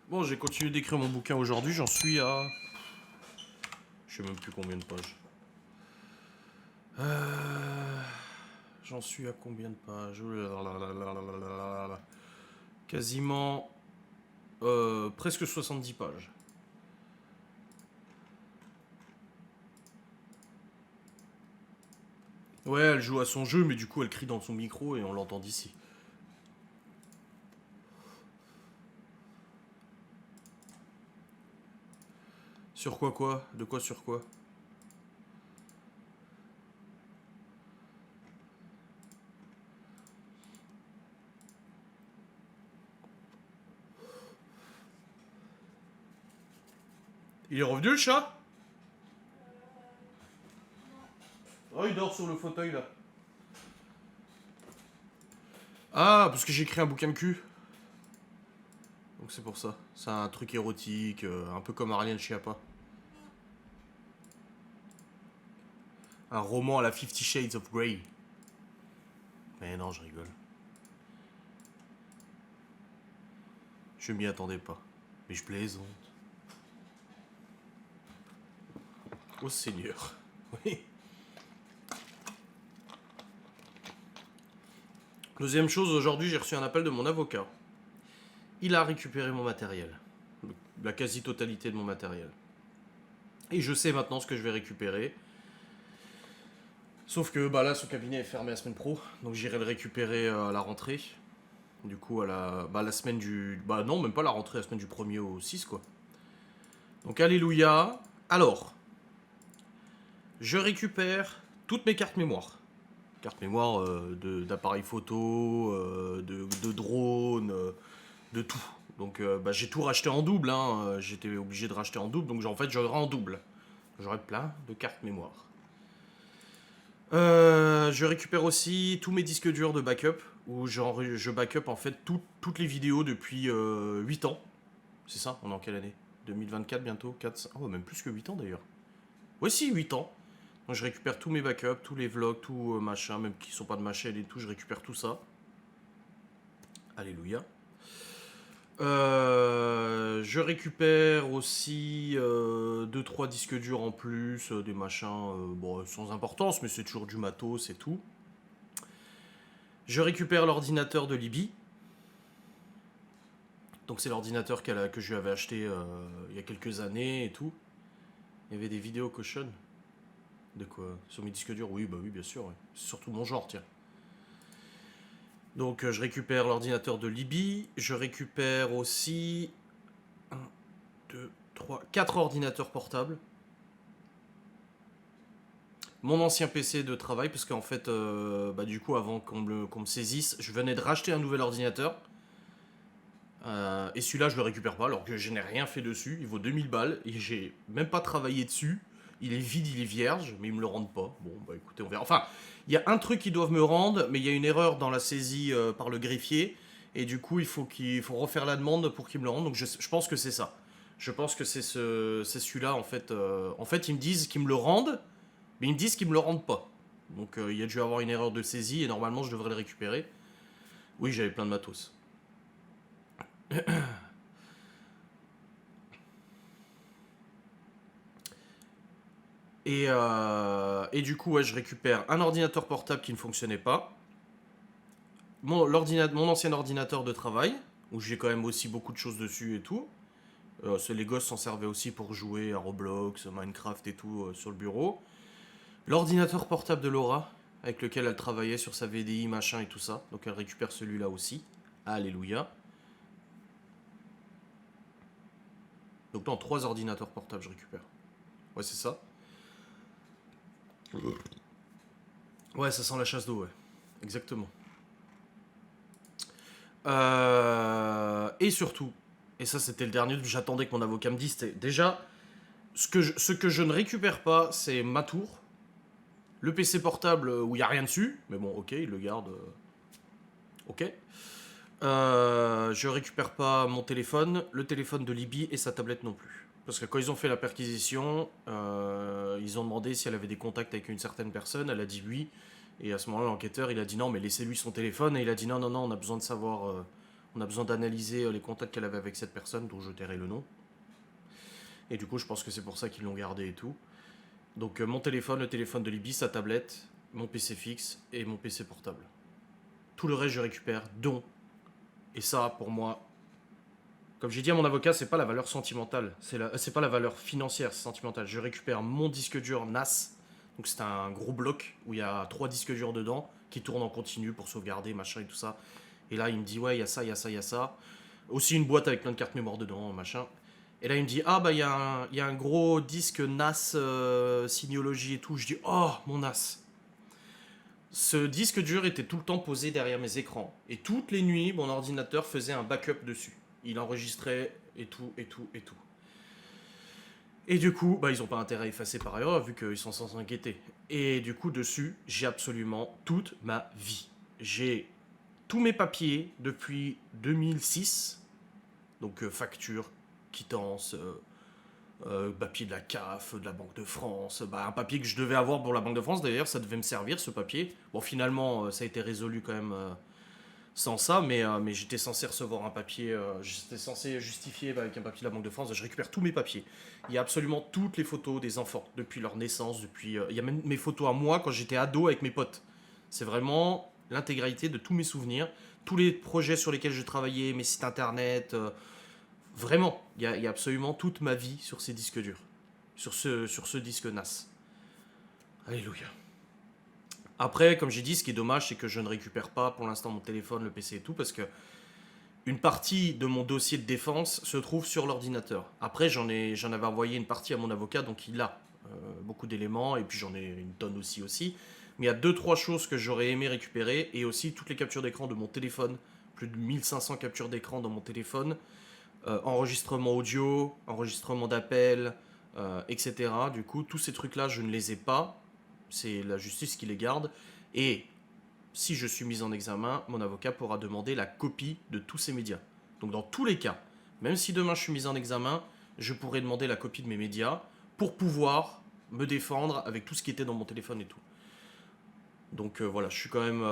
Bon, j'ai continué d'écrire mon bouquin aujourd'hui, j'en suis à... Je sais même plus combien de pages. J'en suis à combien de pages? Quasiment... presque 70 pages. Ouais, elle joue à son jeu, mais du coup elle crie dans son micro et on l'entend d'ici. Sur quoi? De quoi sur quoi? Il est revenu le chat? Oh, il dort sur le fauteuil là. Ah, parce que j'ai écrit un bouquin de cul. Donc c'est pour ça. C'est un truc érotique, un peu comme Ariane Chiappa. Un roman à la 50 Shades of Grey. Mais non, je rigole. Je m'y attendais pas. Mais je plaisante. Oh Seigneur. Oui. Deuxième chose, aujourd'hui j'ai reçu un appel de mon avocat. Il a récupéré mon matériel. La quasi-totalité de mon matériel. Et je sais maintenant ce que je vais récupérer. Sauf que bah là, son cabinet est fermé la semaine pro. Donc j'irai le récupérer à la rentrée. Du coup, la semaine du... Bah non, même pas la rentrée, la semaine du 1er au 6, quoi. Donc alléluia. Alors, je récupère toutes mes cartes mémoire. Cartes mémoire d'appareils photo, de drone, de tout. Donc bah, j'ai tout racheté en double, hein. J'étais obligé de racheter en double, donc en fait j'aurai en double. J'aurai plein de cartes mémoire. Je récupère aussi tous mes disques durs de backup, où je backup en fait toutes les vidéos depuis 8 ans. C'est ça, on est en quelle année? 2024 bientôt 4, oh même plus que 8 ans d'ailleurs. Ouais si, 8 ans. Donc je récupère tous mes backups, tous les vlogs, tout machin, même qui sont pas de ma chaîne et tout, je récupère tout ça. Alléluia. Je récupère aussi 2-3 disques durs en plus, des machins bon, sans importance, mais c'est toujours du matos et tout. Je récupère l'ordinateur de Libye. Donc c'est l'ordinateur que je lui avais acheté il y a quelques années et tout. Il y avait des vidéos cochonnes. De quoi? Sur mes disques durs? Oui, bah oui, bien sûr. Ouais. C'est surtout mon genre, tiens. Donc je récupère l'ordinateur de Libye. Je récupère aussi 1, 2, 3, 4 ordinateurs portables. Mon ancien PC de travail, parce qu'en fait, bah, du coup, avant qu'on me saisisse, je venais de racheter un nouvel ordinateur. Et celui-là, je le récupère pas, alors que je n'ai rien fait dessus. Il vaut 2000 balles, et j'ai même pas travaillé dessus. Il est vide, il est vierge, mais ils me le rendent pas. Bon, bah écoutez, on verra. Enfin, il y a un truc qu'ils doivent me rendre, mais il y a une erreur dans la saisie par le greffier. Et du coup, il faut refaire la demande pour qu'ils me le rendent. Donc je pense que c'est ça. Je pense que c'est celui-là, en fait. En fait, ils me disent qu'ils me le rendent, mais ils me disent qu'ils me le rendent pas. Donc il y a dû avoir une erreur de saisie, et normalement, je devrais le récupérer. Oui, j'avais plein de matos. Et du coup, ouais, je récupère un ordinateur portable qui ne fonctionnait pas. Mon ancien ordinateur de travail, où j'ai quand même aussi beaucoup de choses dessus et tout. Les gosses s'en servaient aussi pour jouer à Roblox, Minecraft et tout sur le bureau. L'ordinateur portable de Laura, avec lequel elle travaillait sur sa VDI, machin et tout ça. Donc elle récupère celui-là aussi. Alléluia. Donc non, 3 ordinateurs portables je récupère. Ouais, c'est ça. Ouais, ça sent la chasse d'eau, ouais. Exactement. Et surtout, et ça c'était le dernier, j'attendais que mon avocat me dise, c'était déjà, ce que je ne récupère pas, c'est ma tour, le PC portable où il n'y a rien dessus, mais bon, ok, il le garde, ok. Je récupère pas mon téléphone, le téléphone de Libye et sa tablette non plus. Parce que quand ils ont fait la perquisition, ils ont demandé si elle avait des contacts avec une certaine personne, elle a dit oui. Et à ce moment-là, l'enquêteur, il a dit non, mais laissez-lui son téléphone. Et il a dit non, non, non, on a besoin de savoir, On a besoin d'analyser les contacts qu'elle avait avec cette personne, dont je tairai le nom. Et du coup, je pense que c'est pour ça qu'ils l'ont gardé et tout. Donc mon téléphone, le téléphone de Libye, sa tablette, mon PC fixe et mon PC portable. Tout le reste, je récupère, dont. Et ça, pour moi, comme j'ai dit à mon avocat, c'est pas la valeur sentimentale, c'est pas la valeur financière, c'est sentimental. Je récupère mon disque dur NAS, donc c'est un gros bloc où il y a 3 disques durs dedans qui tournent en continu pour sauvegarder, machin et tout ça. Et là, il me dit, ouais, il y a ça, il y a ça, il y a ça. Aussi une boîte avec plein de cartes mémoire dedans, machin. Et là, il me dit, ah bah, il y a un gros disque NAS, Synology et tout. Je dis, oh, mon NAS. Ce disque dur était tout le temps posé derrière mes écrans. Et toutes les nuits, mon ordinateur faisait un backup dessus. Il enregistrait et tout, et tout, et tout. Et du coup, bah, ils n'ont pas intérêt à effacer par ailleurs, vu qu'ils sont sans s'inquiéter. Et du coup, dessus, j'ai absolument toute ma vie. J'ai tous mes papiers depuis 2006. Donc facture, quittance, papier de la CAF, de la Banque de France. Bah, un papier que je devais avoir pour la Banque de France, d'ailleurs, ça devait me servir, ce papier. Bon, finalement, ça a été résolu quand même sans ça, mais j'étais censé recevoir un papier, j'étais censé justifier avec un papier de la Banque de France. Je récupère tous mes papiers. Il y a absolument toutes les photos des enfants, depuis leur naissance, depuis... il y a même mes photos à moi quand j'étais ado avec mes potes. C'est vraiment l'intégralité de tous mes souvenirs, tous les projets sur lesquels je travaillais, mes sites internet. Vraiment, il y a absolument toute ma vie sur ces disques durs, sur ce disque NAS. Alléluia. Après, comme j'ai dit, ce qui est dommage, c'est que je ne récupère pas pour l'instant mon téléphone, le PC et tout, parce que une partie de mon dossier de défense se trouve sur l'ordinateur. Après, j'en avais envoyé une partie à mon avocat, donc il a beaucoup d'éléments, et puis j'en ai une tonne aussi. Mais il y a deux, trois choses que j'aurais aimé récupérer, et aussi toutes les captures d'écran de mon téléphone, plus de 1500 captures d'écran dans mon téléphone, enregistrement audio, enregistrement d'appel, etc. Du coup, tous ces trucs-là, je ne les ai pas. C'est la justice qui les garde. Et si je suis mis en examen, mon avocat pourra demander la copie de tous ces médias. Donc dans tous les cas, même si demain je suis mis en examen, je pourrai demander la copie de mes médias pour pouvoir me défendre avec tout ce qui était dans mon téléphone et tout. Donc voilà, je suis quand même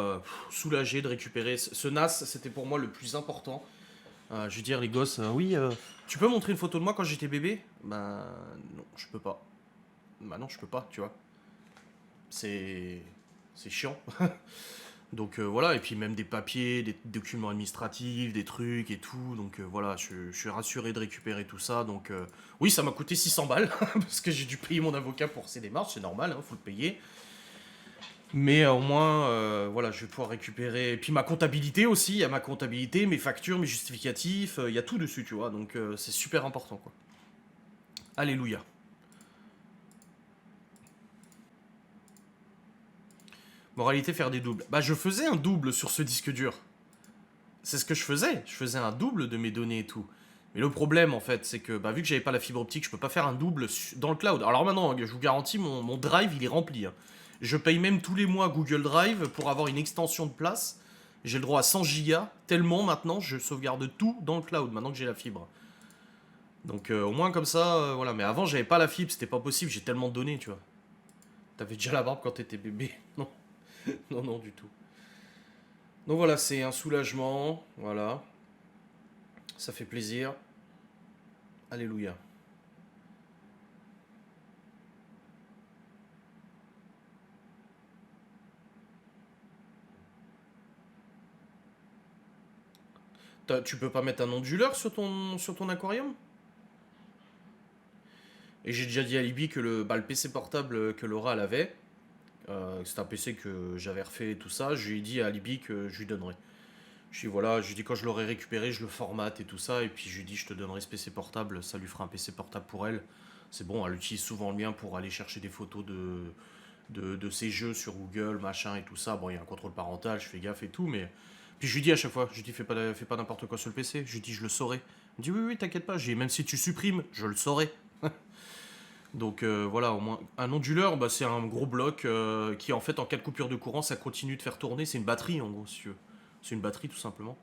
soulagé de récupérer. Ce NAS, c'était pour moi le plus important. Je veux dire, les gosses, oui, tu peux montrer une photo de moi quand j'étais bébé? Ben non, je peux pas. Bah non, je peux pas, tu vois. C'est chiant. Donc voilà, et puis même des papiers, des documents administratifs, des trucs et tout. Donc voilà, je suis rassuré de récupérer tout ça. Donc oui, ça m'a coûté 600 balles, parce que j'ai dû payer mon avocat pour ces démarches, c'est normal, hein, faut le payer. Mais au moins, voilà, je vais pouvoir récupérer. Et puis ma comptabilité aussi, il y a ma comptabilité, mes factures, mes justificatifs, il y a tout dessus, tu vois. Donc c'est super important, quoi. Alléluia. Moralité, faire des doubles. Bah, je faisais un double sur ce disque dur. C'est ce que je faisais. Je faisais un double de mes données et tout. Mais le problème, en fait, c'est que bah, vu que j'avais pas la fibre optique, je peux pas faire un double dans le cloud. Alors maintenant, je vous garantis, mon drive, il est rempli, hein. Je paye même tous les mois Google Drive pour avoir une extension de place. J'ai le droit à 100 gigas, tellement maintenant je sauvegarde tout dans le cloud, maintenant que j'ai la fibre. Donc au moins comme ça, voilà. Mais avant, j'avais pas la fibre, c'était pas possible, j'ai tellement de données, tu vois. T'avais déjà la barbe quand t'étais bébé. Non, non, non, du tout. Donc voilà, c'est un soulagement, voilà. Ça fait plaisir. Alléluia. Tu peux pas mettre un onduleur sur ton aquarium? Et j'ai déjà dit à Libby que le PC portable que Laura elle avait, c'est un PC que j'avais refait et tout ça, je lui ai dit à Libby que je lui donnerais. Je lui ai dit voilà, je lui ai dit quand je l'aurai récupéré, je le formate et tout ça, et puis je lui ai dit je te donnerai ce PC portable, ça lui fera un PC portable pour elle. C'est bon, elle utilise souvent le mien pour aller chercher des photos de ses jeux sur Google, machin et tout ça. Bon, il y a un contrôle parental, je fais gaffe et tout, mais... Puis je lui dis à chaque fois, je lui dis fais pas n'importe quoi sur le PC, je lui dis je le saurai. Il me dit oui, oui, t'inquiète pas, je lui dis même si tu supprimes, je le saurai. Donc voilà, au moins. Un onduleur, bah, c'est un gros bloc qui, en fait, en cas de coupure de courant, ça continue de faire tourner. C'est une batterie, en gros, si tu veux. C'est une batterie, tout simplement.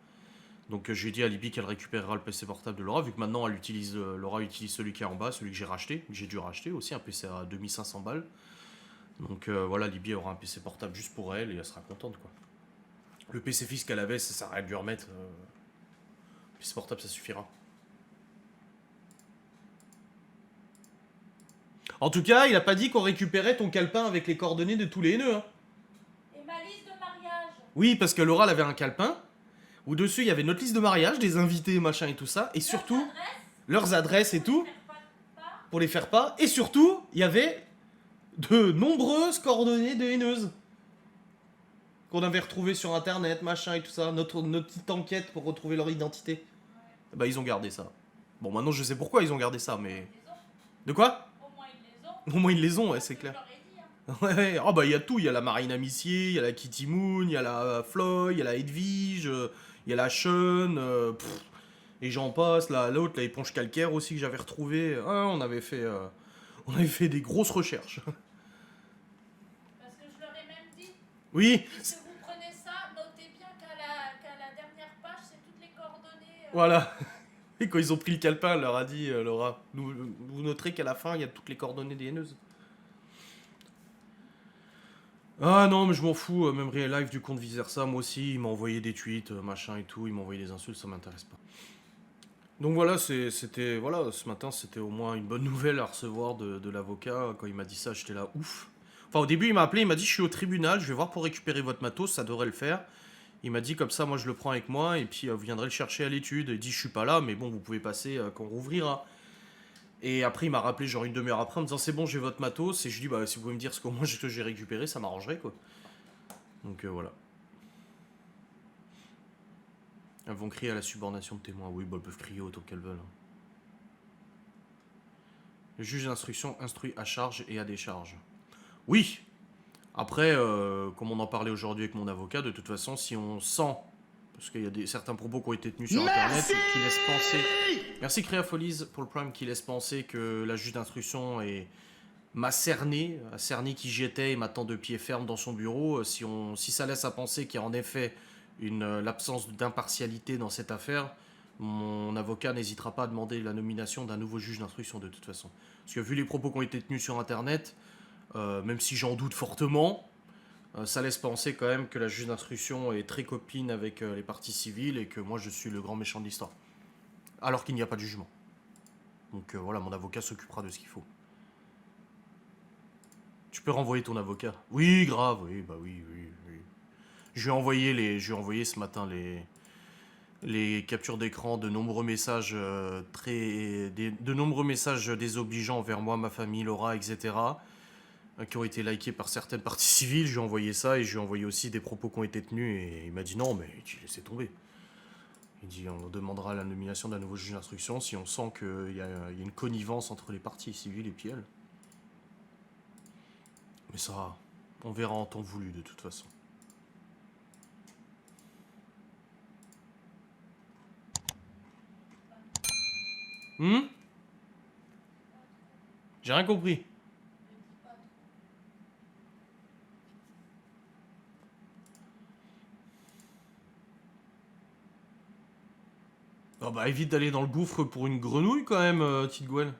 Donc je lui ai dit à Libby qu'elle récupérera le PC portable de Laura, vu que maintenant elle utilise, Laura utilise celui qui est en bas, celui que j'ai racheté, que j'ai dû racheter aussi, un PC à 2500 balles. Donc voilà, Libby aura un PC portable juste pour elle et elle sera contente, quoi. Le PC fixe qu'elle avait, ça sert à rien de lui remettre. PC portable, ça suffira. En tout cas, il a pas dit qu'on récupérait ton calepin avec les coordonnées de tous les haineux. Hein. Et ma liste de mariage. Oui, parce que Laura elle avait un calepin où dessus il y avait notre liste de mariage, des invités, machin et tout ça, et surtout leurs adresses et tout, pour les faire pas, et surtout il y avait de nombreuses coordonnées de haineuses qu'on avait retrouvées sur internet, machin et tout ça, notre petite enquête pour retrouver leur identité. Bah ils ont gardé ça. Bon maintenant je sais pourquoi ils ont gardé ça, mais... De quoi? Au moins ils les ont. Au moins ils les ont, ouais, c'est Je clair. leur ai dit, hein. Ouais, ouais. Oh bah il y a tout, il y a la Marine Amissier, il y a la Kitty Moon, il y a la Floy, il y a la Edwige, il y a la Sean, et j'en passe, là, l'autre, la éponge calcaire aussi que j'avais retrouvé. Ah, on avait fait des grosses recherches. Parce que je leur ai même dit, Oui, si vous prenez ça, notez bien qu'à la dernière page, c'est toutes les coordonnées. voilà. Et quand ils ont pris le calepin, elle leur a dit, Laura, vous noterez qu'à la fin, il y a toutes les coordonnées des haineuses. Ah non, mais je m'en fous, même Real Life du compte vice versa, moi aussi, il m'a envoyé des tweets, machin et tout, il m'a envoyé des insultes, ça m'intéresse pas. Donc voilà, c'était voilà, ce matin, c'était au moins une bonne nouvelle à recevoir de l'avocat. Quand il m'a dit ça, j'étais là, ouf. Enfin, au début, il m'a appelé, il m'a dit, je suis au tribunal, je vais voir pour récupérer votre matos, ça devrait le faire. Il m'a dit, comme ça, moi, je le prends avec moi, et puis vous viendrez le chercher à l'étude. Il dit, je suis pas là, mais bon, vous pouvez passer quand on rouvrira. Et après, il m'a rappelé, genre une demi-heure après, en me disant, c'est bon, j'ai votre matos. Et je lui dis, bah, si vous pouvez me dire ce que moi que j'ai récupéré, ça m'arrangerait, quoi. Donc voilà. Elles vont crier à la subornation de témoins. Oui, bah, elles peuvent crier autant qu'elles veulent. Le juge d'instruction instruit à charge et à décharge. Oui. Après, comme on en parlait aujourd'hui avec mon avocat, de toute façon, si on sent, parce qu'il y a certains propos qui ont été tenus sur Internet, qui laissent penser... Merci Créafolies pour le prime, qui laisse penser que la juge d'instruction m'a cerné, a cerné qui j'étais et m'attend de pied ferme dans son bureau. Si ça laisse à penser qu'il y a en effet l'absence d'impartialité dans cette affaire, mon avocat n'hésitera pas à demander la nomination d'un nouveau juge d'instruction de toute façon. Parce que vu les propos qui ont été tenus sur Internet, même si j'en doute fortement, ça laisse penser quand même que la juge d'instruction est très copine avec les parties civiles et que moi je suis le grand méchant de l'histoire. Alors qu'il n'y a pas de jugement. Donc voilà, mon avocat s'occupera de ce qu'il faut. Tu peux renvoyer ton avocat. Oui, grave, oui, bah oui. Je lui ai envoyé ce matin les captures d'écran de nombreux messages de nombreux messages désobligeants envers moi, ma famille, Laura, etc. Qui ont été likés par certaines parties civiles. Je lui ai envoyé ça et je lui ai envoyé aussi des propos qui ont été tenus et il m'a dit non, mais tu laissez tomber. Il dit on demandera la nomination d'un nouveau juge d'instruction si on sent qu'il y a une connivence entre les parties civiles et puis elle. Mais ça, on verra en temps voulu de toute façon. J'ai rien compris. Oh bah évite d'aller dans le gouffre pour une grenouille quand même, petite Gwen.